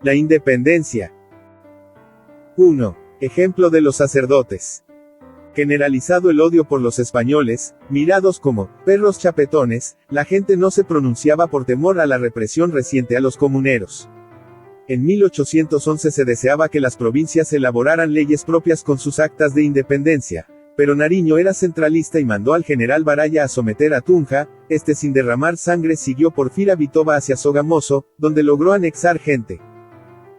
La independencia. 1. Ejemplo de los sacerdotes. Generalizado el odio por los españoles, mirados como perros chapetones, la gente no se pronunciaba por temor a la represión reciente a los comuneros. En 1811 se deseaba que las provincias elaboraran leyes propias con sus actas de independencia, pero Nariño era centralista y mandó al general Baraya a someter a Tunja. Este sin derramar sangre siguió por Firavitoba hacia Sogamoso, donde logró anexar gente.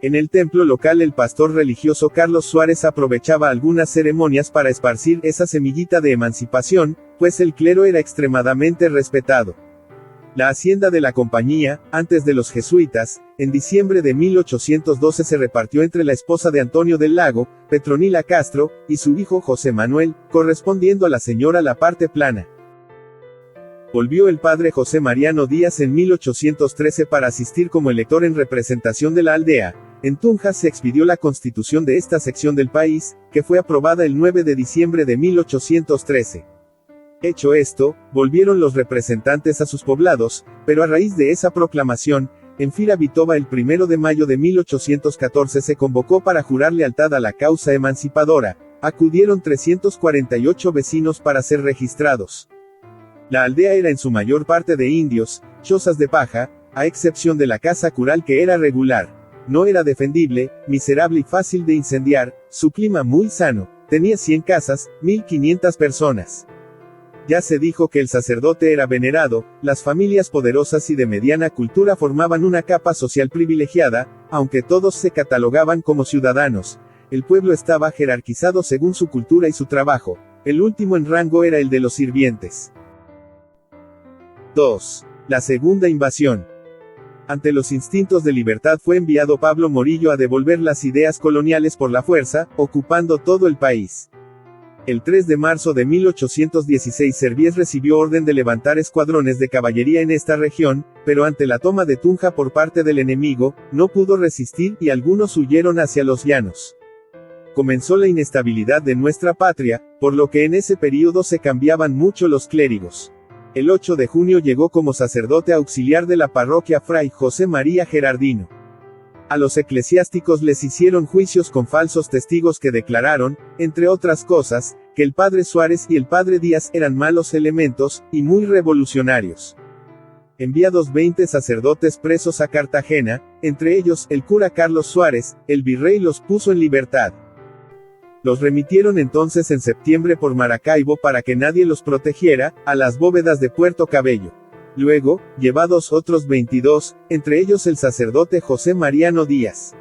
En el templo local el pastor religioso Carlos Suárez aprovechaba algunas ceremonias para esparcir esa semillita de emancipación, pues el clero era extremadamente respetado. La hacienda de la compañía, antes de los jesuitas, en diciembre de 1812 se repartió entre la esposa de Antonio del Lago, Petronila Castro, y su hijo José Manuel, correspondiendo a la señora la parte plana. Volvió el padre José Mariano Díaz en 1813 para asistir como elector en representación de la aldea. En Tunja se expidió la constitución de esta sección del país, que fue aprobada el 9 de diciembre de 1813. Hecho esto, volvieron los representantes a sus poblados, pero a raíz de esa proclamación, en Firavitoba el 1 de mayo de 1814 se convocó para jurar lealtad a la causa emancipadora. Acudieron 348 vecinos para ser registrados. La aldea era en su mayor parte de indios, chozas de paja, a excepción de la casa cural que era regular. No era defendible, miserable y fácil de incendiar, su clima muy sano, tenía 100 casas, 1500 personas. Ya se dijo que el sacerdote era venerado, las familias poderosas y de mediana cultura formaban una capa social privilegiada, aunque todos se catalogaban como ciudadanos. El pueblo estaba jerarquizado según su cultura y su trabajo. El último en rango era el de los sirvientes. 2. La segunda invasión. Ante los instintos de libertad fue enviado Pablo Morillo a devolver las ideas coloniales por la fuerza, ocupando todo el país. El 3 de marzo de 1816 Servies recibió orden de levantar escuadrones de caballería en esta región, pero ante la toma de Tunja por parte del enemigo, no pudo resistir y algunos huyeron hacia los llanos. Comenzó la inestabilidad de nuestra patria, por lo que en ese período se cambiaban mucho los clérigos. El 8 de junio llegó como sacerdote auxiliar de la parroquia Fray José María Gerardino. A los eclesiásticos les hicieron juicios con falsos testigos que declararon, entre otras cosas, que el padre Suárez y el padre Díaz eran malos elementos, y muy revolucionarios. Enviados 20 sacerdotes presos a Cartagena, entre ellos, el cura Carlos Suárez, el virrey los puso en libertad. Los remitieron entonces en septiembre por Maracaibo para que nadie los protegiera, a las bóvedas de Puerto Cabello. Luego, llevados otros 22, entre ellos el sacerdote José Mariano Díaz.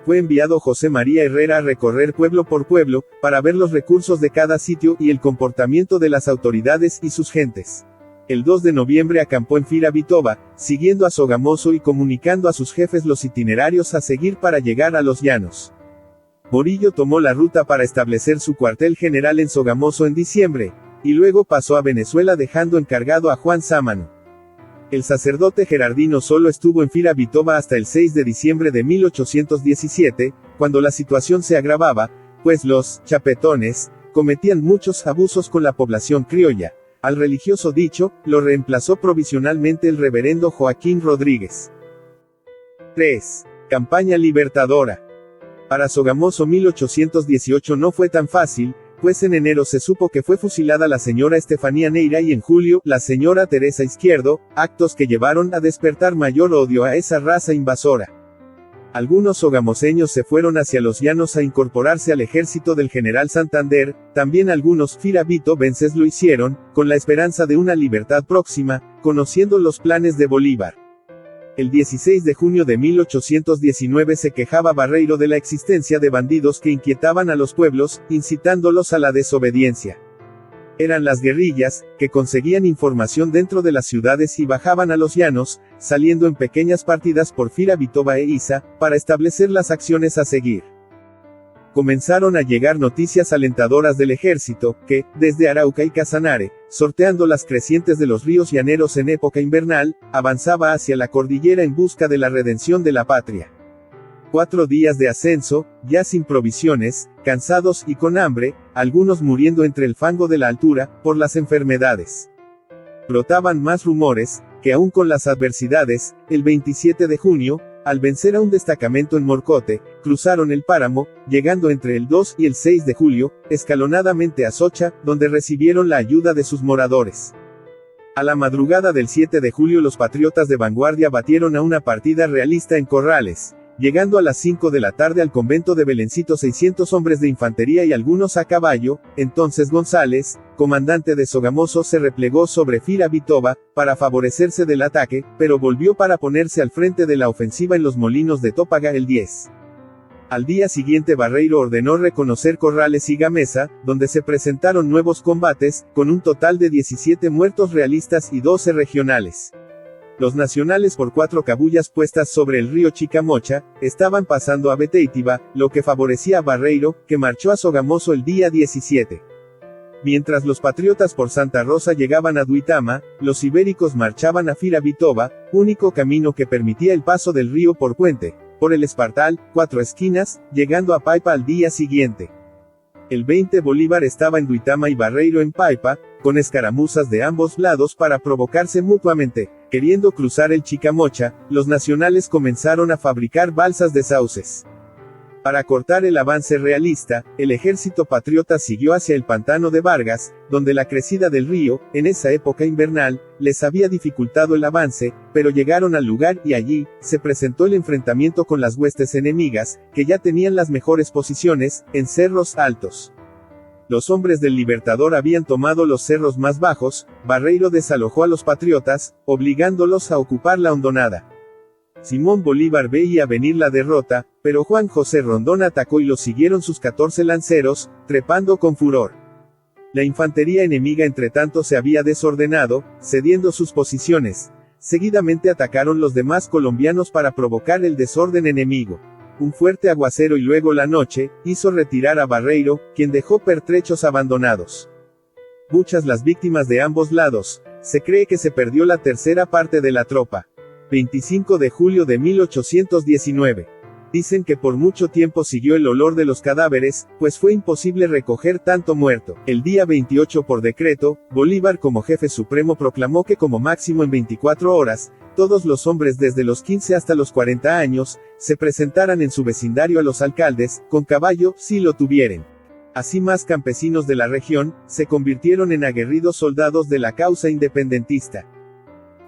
Fue enviado José María Herrera a recorrer pueblo por pueblo, para ver los recursos de cada sitio y el comportamiento de las autoridades y sus gentes. El 2 de noviembre acampó en Firavitoba, siguiendo a Sogamoso y comunicando a sus jefes los itinerarios a seguir para llegar a los llanos. Morillo tomó la ruta para establecer su cuartel general en Sogamoso en diciembre, y luego pasó a Venezuela dejando encargado a Juan Sámano. El sacerdote Gerardino solo estuvo en Firavitoba hasta el 6 de diciembre de 1817, cuando la situación se agravaba, pues los chapetones cometían muchos abusos con la población criolla. Al religioso dicho, lo reemplazó provisionalmente el reverendo Joaquín Rodríguez. 3. Campaña libertadora. Para Sogamoso 1818 no fue tan fácil, pues en enero se supo que fue fusilada la señora Estefanía Neira y en julio, la señora Teresa Izquierdo, actos que llevaron a despertar mayor odio a esa raza invasora. Algunos sogamoseños se fueron hacia los llanos a incorporarse al ejército del general Santander, también algunos firavitobenses lo hicieron, con la esperanza de una libertad próxima, conociendo los planes de Bolívar. El 16 de junio de 1819 se quejaba Barreiro de la existencia de bandidos que inquietaban a los pueblos, incitándolos a la desobediencia. Eran las guerrillas, que conseguían información dentro de las ciudades y bajaban a los llanos, saliendo en pequeñas partidas por Firavitoba e Iza, para establecer las acciones a seguir. Comenzaron a llegar noticias alentadoras del ejército, que, desde Arauca y Casanare, sorteando las crecientes de los ríos llaneros en época invernal, avanzaba hacia la cordillera en busca de la redención de la patria. 4 días de ascenso, ya sin provisiones, cansados y con hambre, algunos muriendo entre el fango de la altura, por las enfermedades. Brotaban más rumores, que aún con las adversidades, el 27 de junio, Al vencer a un destacamento en Morcote, cruzaron el páramo, llegando entre el 2 y el 6 de julio, escalonadamente a Socha, donde recibieron la ayuda de sus moradores. A la madrugada del 7 de julio los patriotas de vanguardia batieron a una partida realista en Corrales, llegando a las 5 de la tarde al convento de Belencito 600 hombres de infantería y algunos a caballo. Entonces González, comandante de Sogamoso, se replegó sobre Firavitoba, para favorecerse del ataque, pero volvió para ponerse al frente de la ofensiva en los molinos de Tópaga el 10. Al día siguiente Barreiro ordenó reconocer Corrales y Gamesa, donde se presentaron nuevos combates, con un total de 17 muertos realistas y 12 regionales. Los nacionales, por 4 cabullas puestas sobre el río Chicamocha, estaban pasando a Beteitiba, lo que favorecía a Barreiro, que marchó a Sogamoso el día 17. Mientras los patriotas por Santa Rosa llegaban a Duitama, los ibéricos marchaban a Firavitoba, único camino que permitía el paso del río por puente, por el Espartal, 4 esquinas, llegando a Paipa al día siguiente. El 20 Bolívar estaba en Duitama y Barreiro en Paipa, con escaramuzas de ambos lados para provocarse mutuamente. Queriendo cruzar el Chicamocha, los nacionales comenzaron a fabricar balsas de sauces. Para cortar el avance realista, el ejército patriota siguió hacia el pantano de Vargas, donde la crecida del río, en esa época invernal, les había dificultado el avance, pero llegaron al lugar y allí, se presentó el enfrentamiento con las huestes enemigas, que ya tenían las mejores posiciones, en cerros altos. Los hombres del Libertador habían tomado los cerros más bajos. Barreiro desalojó a los patriotas, obligándolos a ocupar la hondonada. Simón Bolívar veía venir la derrota, pero Juan José Rondón atacó y lo siguieron sus 14 lanceros, trepando con furor. La infantería enemiga entretanto se había desordenado, cediendo sus posiciones. Seguidamente atacaron los demás colombianos para provocar el desorden enemigo. Un fuerte aguacero y luego la noche, hizo retirar a Barreiro, quien dejó pertrechos abandonados. Muchas las víctimas de ambos lados. Se cree que se perdió la tercera parte de la tropa. 25 de julio de 1819. Dicen que por mucho tiempo siguió el olor de los cadáveres, pues fue imposible recoger tanto muerto. El día 28 por decreto, Bolívar como jefe supremo proclamó que como máximo en 24 horas, todos los hombres desde los 15 hasta los 40 años, se presentaran en su vecindario a los alcaldes, con caballo, si lo tuvieren. Así más campesinos de la región, se convirtieron en aguerridos soldados de la causa independentista.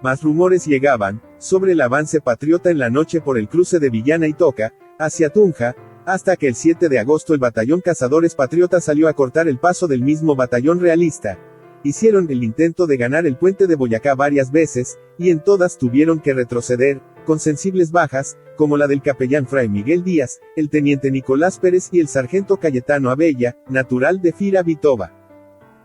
Más rumores llegaban, sobre el avance patriota en la noche por el cruce de Villana y Toca, hacia Tunja, hasta que el 7 de agosto el batallón Cazadores Patriotas salió a cortar el paso del mismo batallón realista. Hicieron el intento de ganar el puente de Boyacá varias veces, y en todas tuvieron que retroceder, con sensibles bajas, como la del capellán Fray Miguel Díaz, el teniente Nicolás Pérez y el sargento Cayetano Abella, natural de Firavitoba.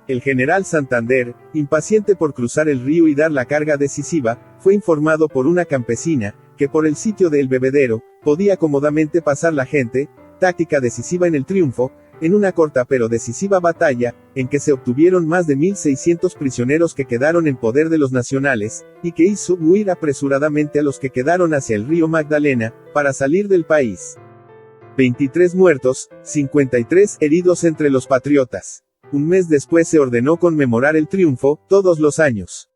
El general Santander, impaciente por cruzar el río y dar la carga decisiva, fue informado por una campesina, que por el sitio de El Bebedero, podía cómodamente pasar la gente, táctica decisiva en el triunfo, en una corta pero decisiva batalla, en que se obtuvieron más de 1.600 prisioneros que quedaron en poder de los nacionales, y que hizo huir apresuradamente a los que quedaron hacia el río Magdalena, para salir del país. 23 muertos, 53 heridos entre los patriotas. Un mes después se ordenó conmemorar el triunfo, todos los años.